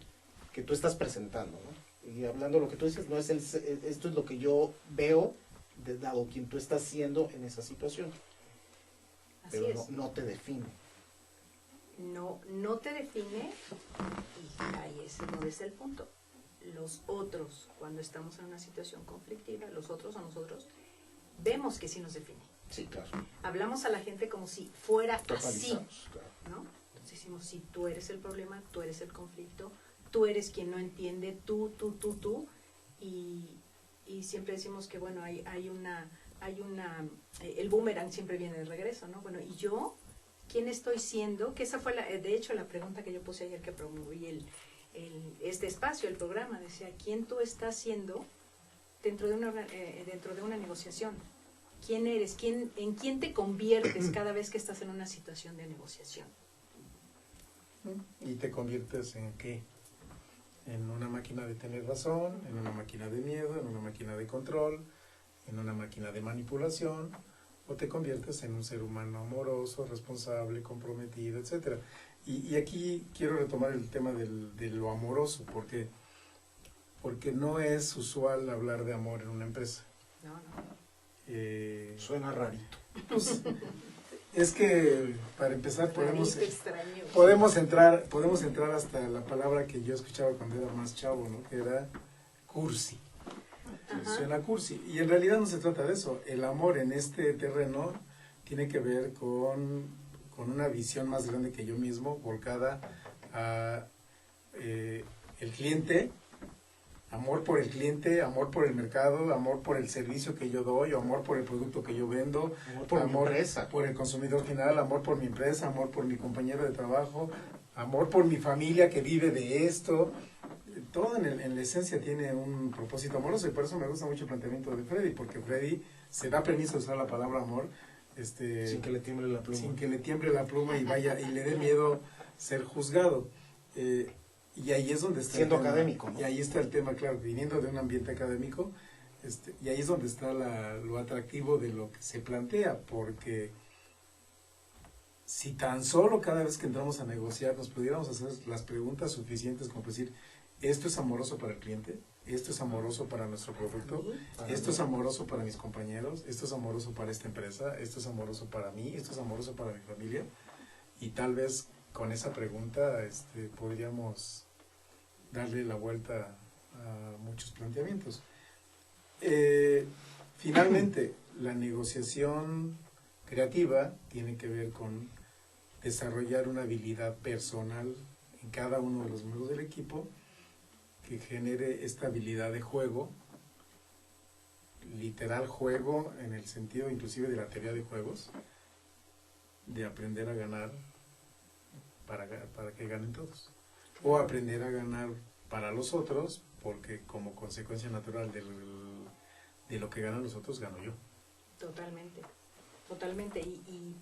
que tú estás presentando, ¿no? Y hablando de lo que tú dices, no es esto es lo que yo veo, dado quien tú estás siendo en esa situación. Así Pero es. no te define. No te define, y ahí es donde está el punto. Los otros, cuando estamos en una situación conflictiva, los otros o nosotros, vemos que sí nos define. Sí, claro. Hablamos a la gente como si fuera así, Totalizamos, claro. ¿no? Entonces decimos, si tú eres el problema, tú eres el conflicto, tú eres quien no entiende, tú, y siempre decimos que, bueno, el boomerang siempre viene de regreso, ¿no? Bueno, ¿y yo? ¿Quién estoy siendo? Que esa fue, de hecho, la pregunta que yo puse ayer que promoví este espacio, el programa, decía, ¿quién tú estás siendo dentro de una negociación? ¿Quién eres? ¿En quién te conviertes cada vez que estás en una situación de negociación? ¿Y te conviertes en qué? En una máquina de tener razón, en una máquina de miedo, en una máquina de control, en una máquina de manipulación, o te conviertes en un ser humano amoroso, responsable, comprometido, etcétera. Y aquí quiero retomar el tema de lo amoroso, porque no es usual hablar de amor en una empresa. No. Suena rarito. Pues, es que para empezar podemos Rarito, extraño. podemos entrar hasta la palabra que yo escuchaba cuando era más chavo, ¿no? Que era cursi. Ajá. Suena cursi. Y en realidad no se trata de eso. El amor en este terreno tiene que ver con una visión más grande que yo mismo, volcada a el cliente, amor por el cliente, amor por el mercado, amor por el servicio que yo doy, amor por el producto que yo vendo, Amor por mi empresa. por el consumidor final, amor por mi empresa, amor por mi compañero de trabajo, amor por mi familia que vive de esto. Todo en la esencia tiene un propósito amoroso, y por eso me gusta mucho el planteamiento de Freddy, porque Freddy se da permiso de usar la palabra amor Sin que le tiemble la pluma. sin que le tiemble la pluma y le dé miedo ser juzgado. Y ahí es donde está Siendo el tema, académico, ¿no? Y ahí está el tema, claro, viniendo de un ambiente académico, y ahí es donde está lo atractivo de lo que se plantea, porque si tan solo cada vez que entramos a negociar nos pudiéramos hacer las preguntas suficientes como decir, ¿esto es amoroso para el cliente? ¿Esto es amoroso para nuestro producto? ¿Esto es amoroso para mis compañeros? ¿Esto es amoroso para esta empresa? ¿Esto es amoroso para mí? ¿Esto es amoroso para mi familia? Y tal vez con esa pregunta podríamos darle la vuelta a muchos planteamientos. Finalmente, la negociación creativa tiene que ver con desarrollar una habilidad personal en cada uno de los miembros del equipo que genere esta habilidad de juego, literal juego en el sentido inclusive de la teoría de juegos, de aprender a ganar para que ganen todos, o aprender a ganar para los otros, porque como consecuencia natural de lo que ganan los otros, gano yo. Totalmente, totalmente. Y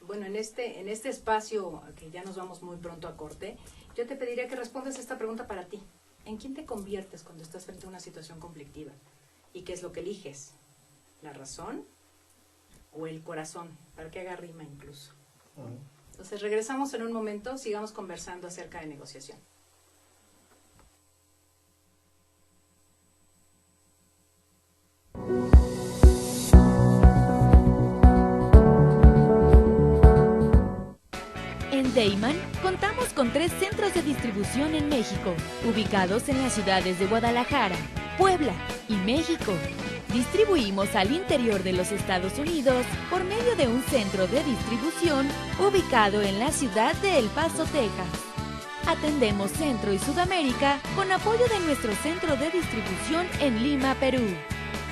bueno, en este espacio, que ya nos vamos muy pronto a corte, yo te pediría que respondas esta pregunta para ti. ¿En quién te conviertes cuando estás frente a una situación conflictiva? ¿Y qué es lo que eliges? ¿La razón o el corazón? Para que haga rima incluso. Entonces regresamos en un momento, sigamos conversando acerca de negociación. En Deiman contamos con 3 centros de distribución en México, ubicados en las ciudades de Guadalajara, Puebla y México. Distribuimos al interior de los Estados Unidos por medio de un centro de distribución ubicado en la ciudad de El Paso, Texas. Atendemos Centro y Sudamérica con apoyo de nuestro centro de distribución en Lima, Perú.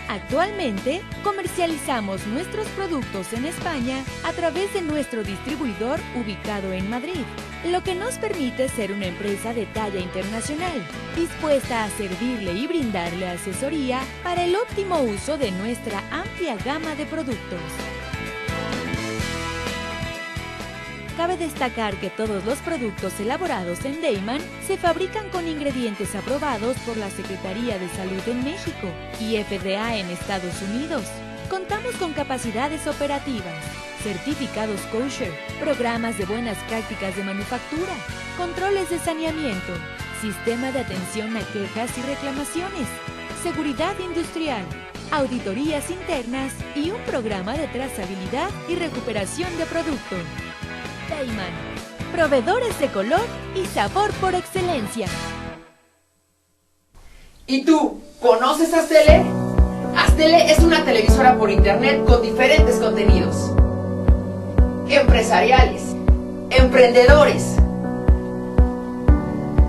Actualmente comercializamos nuestros productos en España a través de nuestro distribuidor ubicado en Madrid, lo que nos permite ser una empresa de talla internacional, dispuesta a servirle y brindarle asesoría para el óptimo uso de nuestra amplia gama de productos. Cabe destacar que todos los productos elaborados en Deiman se fabrican con ingredientes aprobados por la Secretaría de Salud en México y FDA en Estados Unidos. Contamos con capacidades operativas, certificados kosher, programas de buenas prácticas de manufactura, controles de saneamiento, sistema de atención a quejas y reclamaciones, seguridad industrial, auditorías internas y un programa de trazabilidad y recuperación de producto. Deiman, proveedores de color y sabor por excelencia. ¿Y tú, conoces Aztele? Aztele es una televisora por internet con diferentes contenidos empresariales, emprendedores,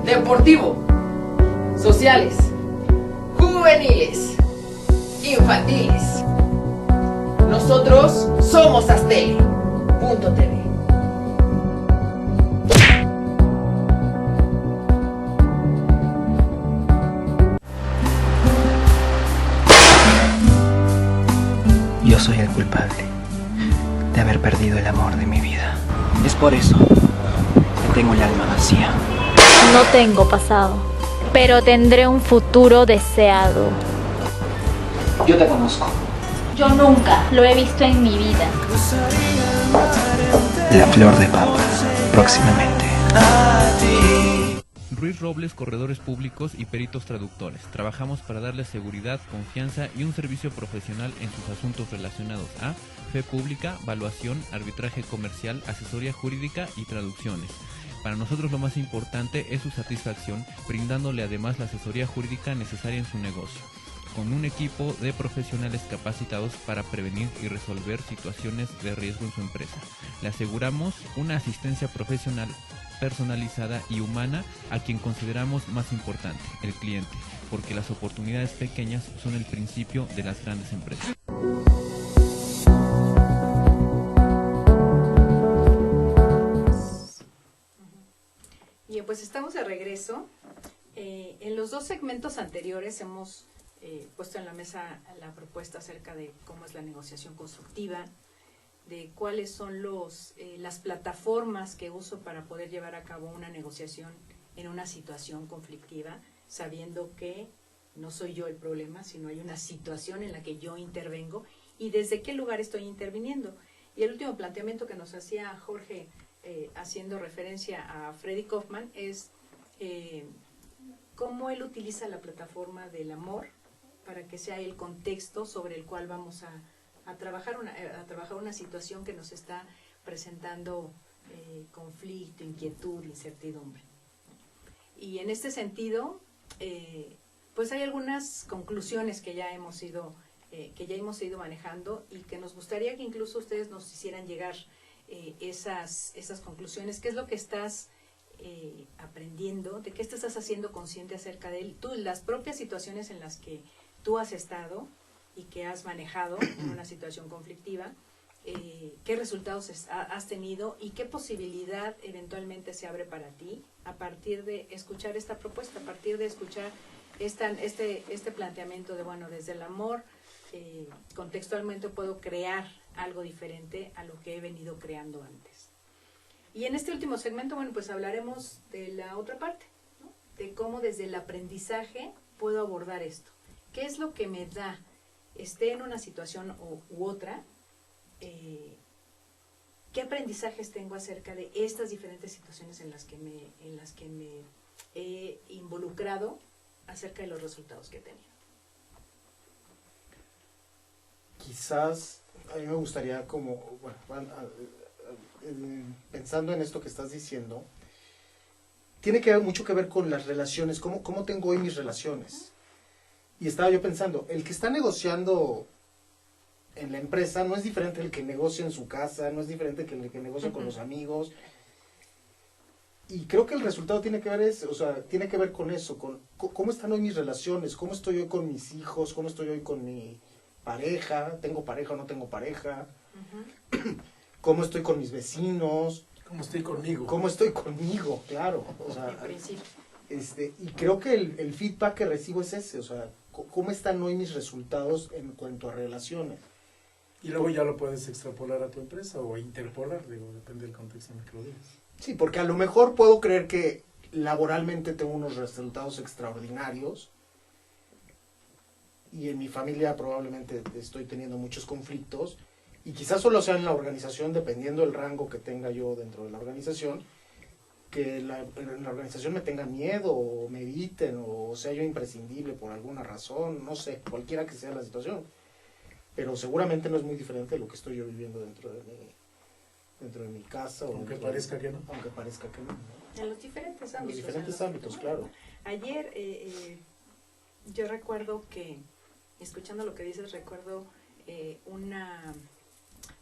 deportivo, sociales, juveniles, infantiles. Nosotros somos Aztele.tv. Yo soy el culpable de haber perdido el amor de mi vida. Es por eso que tengo el alma vacía. No tengo pasado, pero tendré un futuro deseado. Yo te conozco. Yo nunca lo he visto en mi vida. La flor de papa, próximamente. Ruiz Robles, corredores públicos y peritos traductores. Trabajamos para darles seguridad, confianza y un servicio profesional en sus asuntos relacionados a fe pública, valuación, arbitraje comercial, asesoría jurídica y traducciones. Para nosotros lo más importante es su satisfacción, brindándole además la asesoría jurídica necesaria en su negocio, con un equipo de profesionales capacitados para prevenir y resolver situaciones de riesgo en su empresa. Le aseguramos una asistencia profesional personalizada y humana a quien consideramos más importante, el cliente, porque las oportunidades pequeñas son el principio de las grandes empresas. Bien, pues estamos de regreso. En los 2 segmentos anteriores hemos puesto en la mesa la propuesta acerca de cómo es la negociación constructiva, de cuáles son las plataformas que uso para poder llevar a cabo una negociación en una situación conflictiva, sabiendo que no soy yo el problema, sino hay una situación en la que yo intervengo y desde qué lugar estoy interviniendo. Y el último planteamiento que nos hacía Jorge, haciendo referencia a Freddy Kaufman, es cómo él utiliza la plataforma del amor para que sea el contexto sobre el cual vamos a trabajar una situación que nos está presentando conflicto, inquietud, incertidumbre. Y en este sentido, pues hay algunas conclusiones que ya hemos ido manejando y que nos gustaría que incluso ustedes nos hicieran llegar esas conclusiones. ¿Qué es lo que estás aprendiendo? ¿De qué te estás haciendo consciente acerca de él? Tú, las propias situaciones en las que tú has estado y que has manejado en una situación conflictiva, qué resultados has tenido y qué posibilidad eventualmente se abre para ti a partir de escuchar esta propuesta, a partir de escuchar este planteamiento de, bueno, desde el amor contextualmente puedo crear algo diferente a lo que he venido creando antes. Y en este último segmento, bueno, pues hablaremos de la otra parte, ¿no? De cómo desde el aprendizaje puedo abordar esto. ¿Qué es lo que me da, esté en una situación u otra, qué aprendizajes tengo acerca de estas diferentes situaciones en las que me he involucrado acerca de los resultados que he tenido? Quizás a mí me gustaría pensando en esto que estás diciendo, tiene mucho que ver con las relaciones, cómo tengo hoy mis relaciones. Y estaba yo pensando, el que está negociando en la empresa no es diferente del que negocia en su casa, no es diferente que el que negocia con los amigos. Y creo que el resultado tiene que ver con eso, con cómo están hoy mis relaciones, cómo estoy hoy con mis hijos, cómo estoy hoy con mi pareja, tengo pareja o no tengo pareja, cómo estoy con mis vecinos, ¿Cómo estoy conmigo? ¿Cómo estoy conmigo? Claro. O sea, en principio. Y creo que el feedback que recibo es ese, o sea, ¿cómo están hoy mis resultados en cuanto a relaciones? Y luego ya lo puedes extrapolar a tu empresa o interpolar, depende del contexto en el que lo digas. Sí, porque a lo mejor puedo creer que laboralmente tengo unos resultados extraordinarios y en mi familia probablemente estoy teniendo muchos conflictos y quizás solo sea en la organización, dependiendo del rango que tenga yo dentro de la organización, que en la organización me tenga miedo o me eviten o sea yo imprescindible por alguna razón, no sé, cualquiera que sea la situación. Pero seguramente no es muy diferente de lo que estoy yo viviendo dentro de mi casa. Aunque parezca que no. Aunque parezca que no, ¿no? En los diferentes ámbitos. En los diferentes ámbitos, claro. Ayer yo recuerdo que, escuchando lo que dices, recuerdo una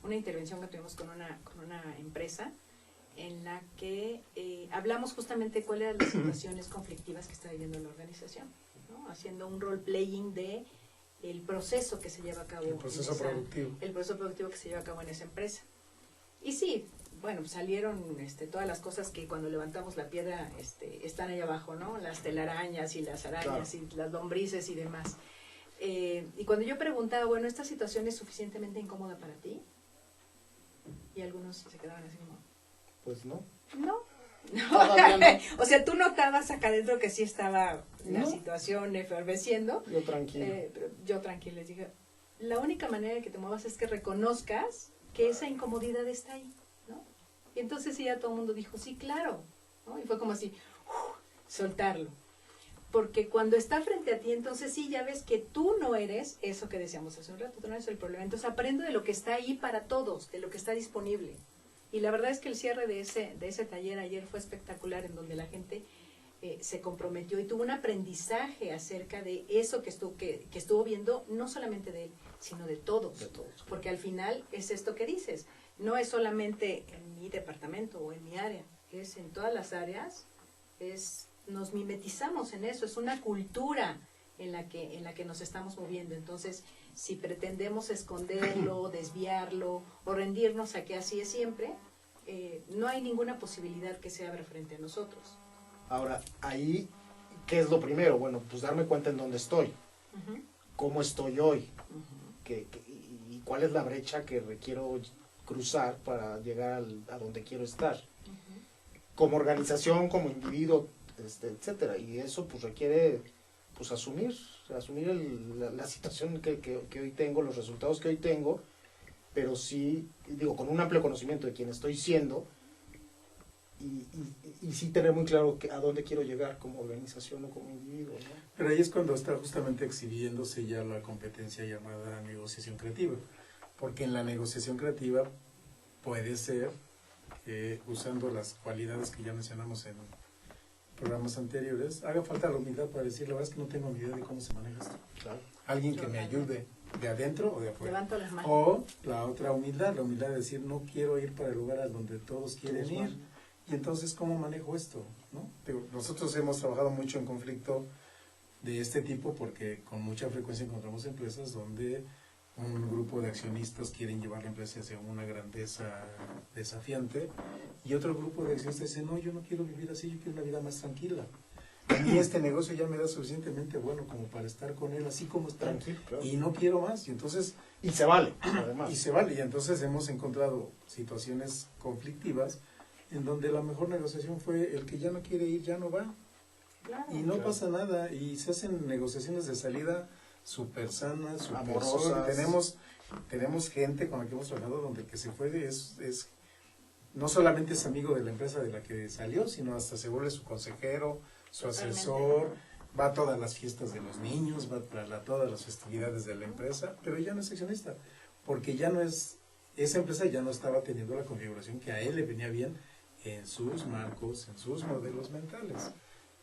intervención que tuvimos con una empresa en la que hablamos justamente cuáles eran las situaciones conflictivas que está viviendo la organización, ¿no? Haciendo un role-playing de el proceso que se lleva a cabo. El proceso productivo. El proceso productivo que se lleva a cabo en esa empresa. Y sí, bueno, salieron todas las cosas que cuando levantamos la piedra están ahí abajo, ¿no? Las telarañas y las arañas, claro, y las lombrices y demás. Y cuando yo preguntaba, bueno, ¿esta situación es suficientemente incómoda para ti? Y algunos se quedaban así como... Pues no. No. No. O sea, tú notabas acá adentro que sí estaba la situación efervesciendo. Yo tranquilo. Yo tranquilo, les dije, la única manera de que te muevas es que reconozcas que esa incomodidad está ahí, ¿no? Y entonces ya todo el mundo dijo, sí, claro, ¿no? Y fue como así, soltarlo. Porque cuando está frente a ti, entonces sí, ya ves que tú no eres eso que decíamos hace un rato, tú no eres el problema. Entonces aprendo de lo que está ahí para todos, de lo que está disponible. Y la verdad es que el cierre de ese taller ayer fue espectacular, en donde la gente se comprometió y tuvo un aprendizaje acerca de eso que estuvo viendo, no solamente de él, sino de todos. Porque al final es esto que dices, no es solamente en mi departamento o en mi área, es en todas las áreas, nos mimetizamos en eso, es una cultura en la que nos estamos moviendo. Entonces, si pretendemos esconderlo, desviarlo o rendirnos a que así es siempre, no hay ninguna posibilidad que se abra frente a nosotros. Ahora, ahí, ¿qué es lo primero? Bueno, pues darme cuenta en dónde estoy, cómo estoy hoy, y cuál es la brecha que requiero cruzar para llegar a donde quiero estar, como organización, como individuo, etcétera. Y eso pues requiere pues asumir la situación que hoy tengo, los resultados que hoy tengo, pero sí, digo, con un amplio conocimiento de quién estoy siendo y sí tener muy claro a dónde quiero llegar como organización o como individuo, ¿no? Pero ahí es cuando está justamente exhibiéndose ya la competencia llamada negociación creativa, porque en la negociación creativa puede ser, usando las cualidades que ya mencionamos en programas anteriores, haga falta la humildad para decir, la verdad es que no tengo ni idea de cómo se maneja esto. Claro. Alguien que me ayude de adentro o de afuera. Levanto las manos. O la otra humildad, la humildad de decir, no quiero ir para el lugar a donde todos quieren ir. Y entonces, ¿cómo manejo esto? ¿No? Nosotros hemos trabajado mucho en conflicto de este tipo porque con mucha frecuencia encontramos empresas donde un grupo de accionistas quieren llevar la empresa hacia una grandeza desafiante y otro grupo de accionistas dice, no, yo no quiero vivir así, yo quiero una vida más tranquila. A mí este negocio ya me da suficientemente bueno como para estar con él así como está. Tranquilo, claro. Y no quiero más. Y entonces... Y se vale, además. Y se vale. Y entonces hemos encontrado situaciones conflictivas en donde la mejor negociación fue el que ya no quiere ir, ya no va. Claro. Y no pasa nada. Y se hacen negociaciones de salida súper sanas, súper amorosas. Tenemos gente con la que hemos trabajado donde que se fue es no solamente es amigo de la empresa de la que salió, sino hasta se vuelve su consejero, su asesor, va a todas las fiestas de los niños, va a todas las festividades de la empresa, pero ya no es accionista, porque ya no es, esa empresa ya no estaba teniendo la configuración que a él le venía bien en sus marcos, en sus modelos mentales.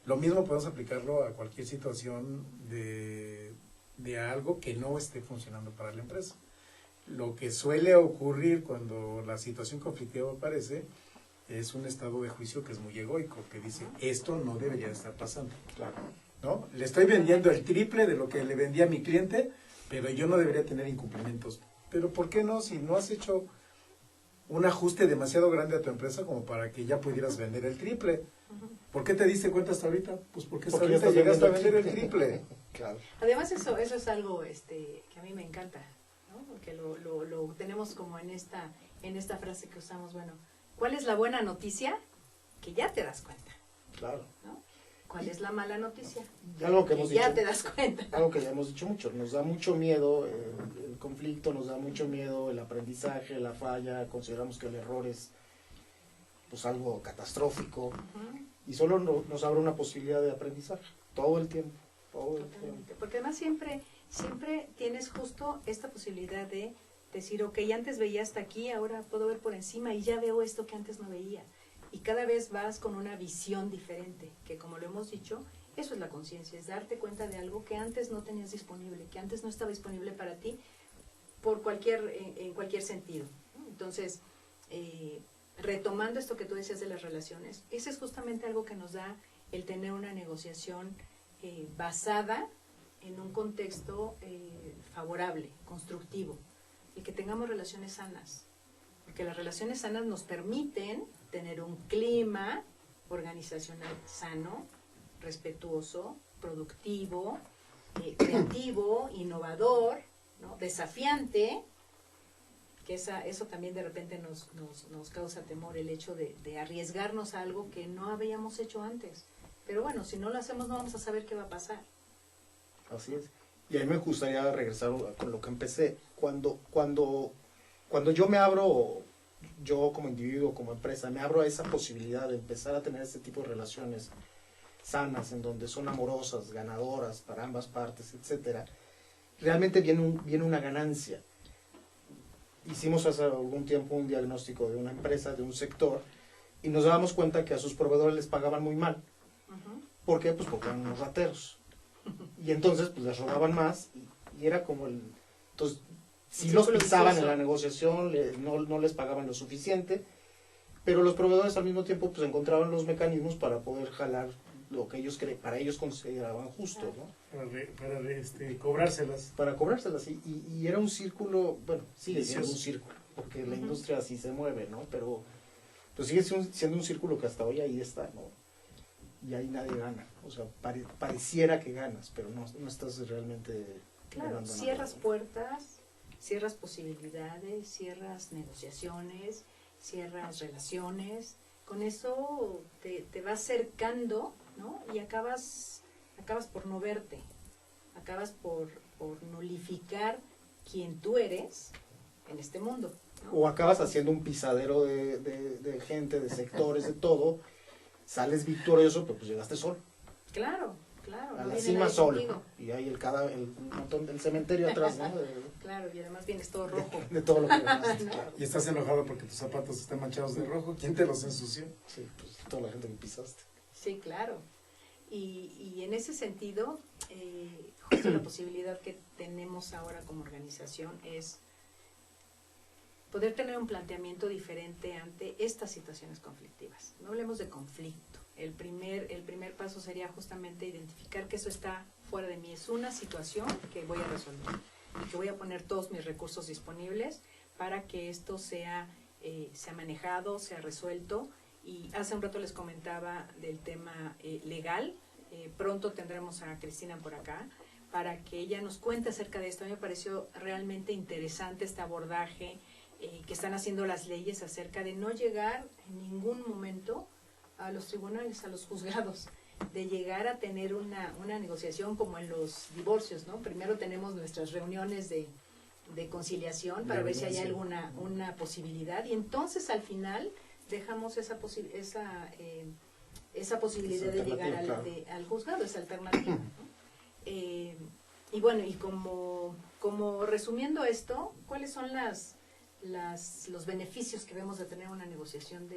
Lo mismo podemos aplicarlo a cualquier situación de algo que no esté funcionando para la empresa. Lo que suele ocurrir cuando la situación conflictiva aparece es un estado de juicio que es muy egoico, que dice, esto no debería estar pasando. Claro. ¿No? Le estoy vendiendo el triple de lo que le vendía a mi cliente, pero yo no debería tener incumplimientos. Pero ¿por qué no? Si no has hecho un ajuste demasiado grande a tu empresa como para que ya pudieras vender el triple. ¿Por qué te diste cuenta hasta ahorita? Pues porque hasta ahorita llegaste a vender el triple. Claro. Además eso es algo que a mí me encanta, ¿no? Porque lo tenemos como en esta frase que usamos, bueno, ¿cuál es la buena noticia? Que ya te das cuenta. Claro. ¿No? ¿Cuál es la mala noticia? Algo que hemos dicho, ya te das cuenta. Algo que ya hemos dicho mucho, nos da mucho miedo el conflicto, nos da mucho miedo el aprendizaje, la falla, consideramos que el error es pues algo catastrófico y solo nos abre una posibilidad de aprendizaje todo el tiempo. Porque además siempre tienes justo esta posibilidad de decir, ok, antes veía hasta aquí, ahora puedo ver por encima y ya veo esto que antes no veía. Y cada vez vas con una visión diferente, que como lo hemos dicho, eso es la conciencia, es darte cuenta de algo que antes no tenías disponible, que antes no estaba disponible para ti en cualquier sentido. Entonces, retomando esto que tú decías de las relaciones, ese es justamente algo que nos da el tener una negociación basada en un contexto favorable, constructivo, y que tengamos relaciones sanas, porque las relaciones sanas nos permiten tener un clima organizacional sano, respetuoso, productivo, creativo, innovador, ¿no? Desafiante, que eso también de repente nos causa temor, el hecho de arriesgarnos a algo que no habíamos hecho antes. Pero bueno, si no lo hacemos no vamos a saber qué va a pasar. Así es. Y a mí me gustaría regresar con lo que empecé. Cuando yo me abro, yo como individuo, como empresa, me abro a esa posibilidad de empezar a tener este tipo de relaciones sanas, en donde son amorosas, ganadoras para ambas partes, etcétera, realmente viene una ganancia. Hicimos hace algún tiempo un diagnóstico de una empresa, de un sector, y nos dábamos cuenta que a sus proveedores les pagaban muy mal. ¿Por qué? Pues porque eran unos rateros. Y entonces pues les robaban más y era como entonces si los pisaban en la negociación, no les pagaban lo suficiente, pero los proveedores al mismo tiempo pues encontraban los mecanismos para poder jalar lo que para ellos consideraban justo, ¿no? Para cobrárselas. Para cobrárselas, y era un círculo, bueno, sigue siendo un círculo, porque la industria así se mueve, ¿no? Pero pues sigue siendo un círculo que hasta hoy ahí está, ¿no? Y ahí nadie gana, o sea, pareciera que ganas, pero no estás realmente ganando. Cierras puertas, cierras posibilidades, cierras negociaciones, cierras relaciones, con eso te vas acercando, ¿no? Y acabas por no verte, acabas por nulificar quién tú eres en este mundo, ¿no? O acabas haciendo un pisadero de gente, de sectores, de todo. Sales victorioso, pero pues llegaste solo. Claro. A la cima solo. Y hay el montón del cementerio atrás, ¿no? Claro, y además vienes todo rojo. De todo lo que ganaste, ¿no? claro. Y estás enojado porque tus zapatos están manchados de rojo. ¿Quién te los ensució? Sí, pues toda la gente que pisaste. Sí, claro. Y en ese sentido, justo la posibilidad que tenemos ahora como organización es poder tener un planteamiento diferente ante estas situaciones conflictivas. No hablemos de conflicto. El primer paso sería justamente identificar que eso está fuera de mí. Es una situación que voy a resolver y que voy a poner todos mis recursos disponibles para que esto sea manejado, sea resuelto. Y hace un rato les comentaba del tema legal. pronto tendremos a Cristina por acá para que ella nos cuente acerca de esto. A mí me pareció realmente interesante este abordaje que están haciendo las leyes acerca de no llegar en ningún momento a los tribunales, a los juzgados, de llegar a tener una negociación como en los divorcios, ¿no? Primero tenemos nuestras reuniones de conciliación para ver si hay una posibilidad, y entonces al final dejamos esa posibilidad de llegar al juzgado, esa alternativa, ¿no? Y bueno, y como resumiendo esto, ¿cuáles son los beneficios que debemos de tener una negociación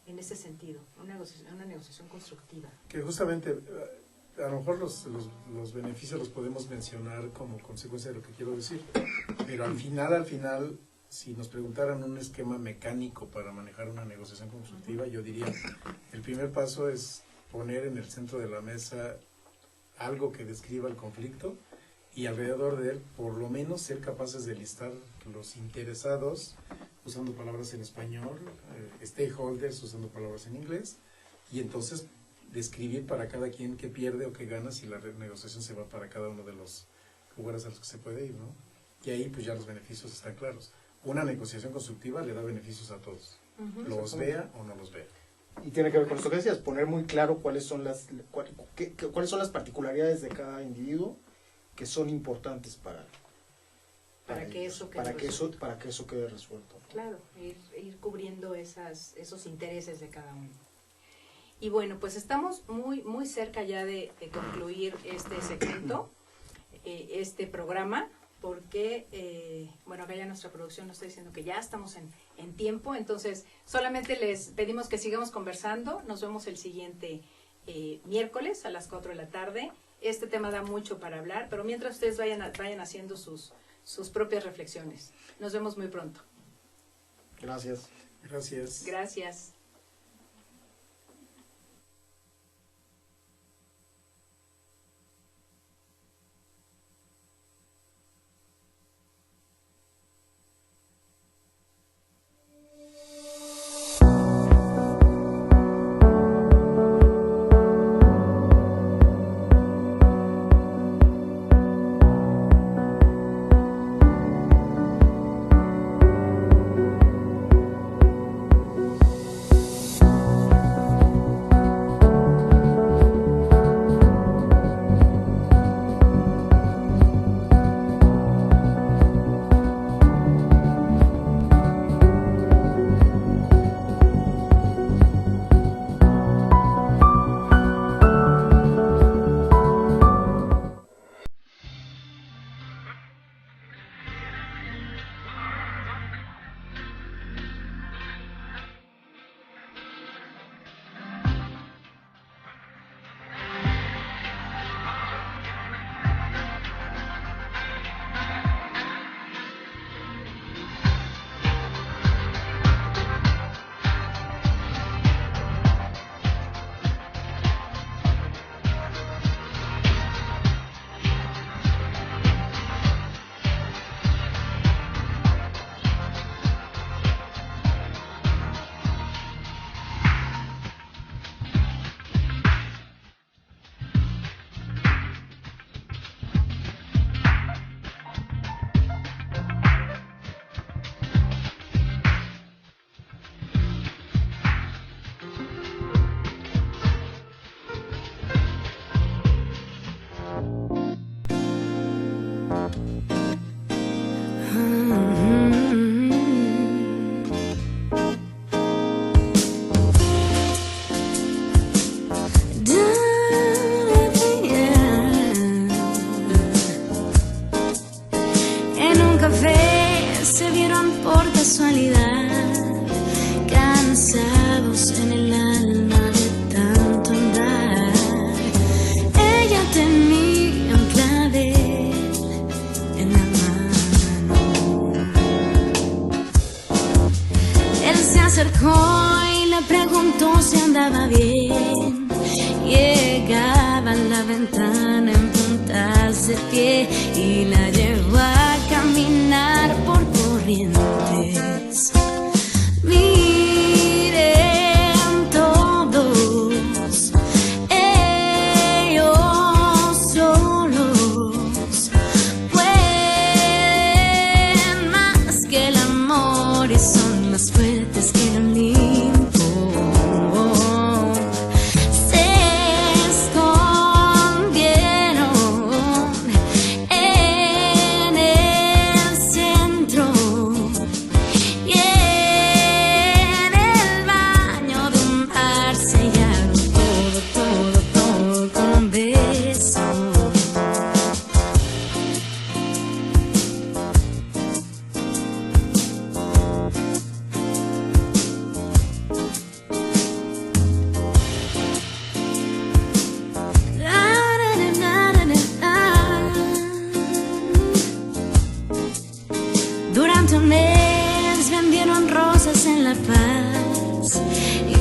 en ese sentido, una negociación constructiva? Que justamente, a lo mejor los beneficios los podemos mencionar como consecuencia de lo que quiero decir, pero al final, si nos preguntaran un esquema mecánico para manejar una negociación constructiva, yo diría, el primer paso es poner en el centro de la mesa algo que describa el conflicto, y alrededor de él, por lo menos, ser capaces de listar los interesados, usando palabras en español, stakeholders, usando palabras en inglés, y entonces describir para cada quien qué pierde o qué gana si la negociación se va para cada uno de los lugares a los que se puede ir, ¿no? Y ahí pues ya los beneficios están claros. Una negociación constructiva le da beneficios a todos, los vea o no los vea. Y tiene que ver con esto que decías, poner muy claro cuáles son las particularidades de cada individuo que son importantes para que eso quede resuelto. Claro, ir cubriendo esos intereses de cada uno. Y bueno, pues estamos muy cerca ya de concluir este segmento, este programa, porque, bueno, acá ya nuestra producción nos está diciendo que ya estamos en tiempo, entonces solamente les pedimos que sigamos conversando. Nos vemos el siguiente miércoles a las 4 de la tarde. Este tema da mucho para hablar, pero mientras ustedes vayan haciendo sus propias reflexiones. Nos vemos muy pronto. Gracias. Gracias.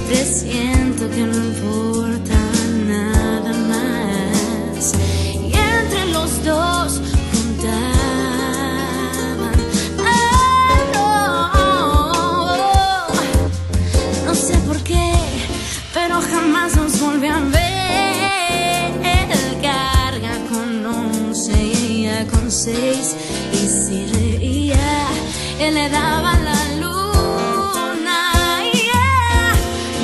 presiento que no importa nada más. Y entre los dos juntaban algo. No sé por qué, pero jamás nos volvían a ver. Carga con 11 y ella con 6. Y si reía, él le daba la luna. Yeah.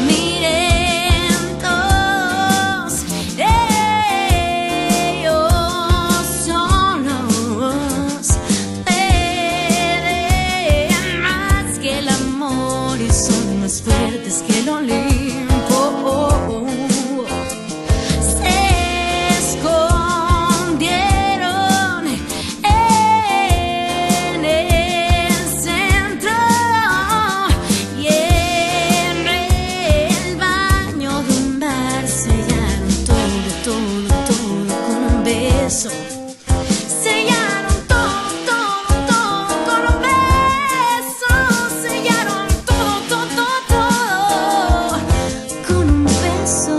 Miren todos, ellos son los ven más que el amor y son más fuertes que el Olimpo. Sellaron todo, todo, todo con un beso. Sellaron todo, todo, todo con un beso.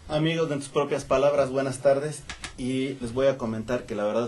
Amigos, de tus propias palabras, buenas tardes, y les voy a comentar que la verdad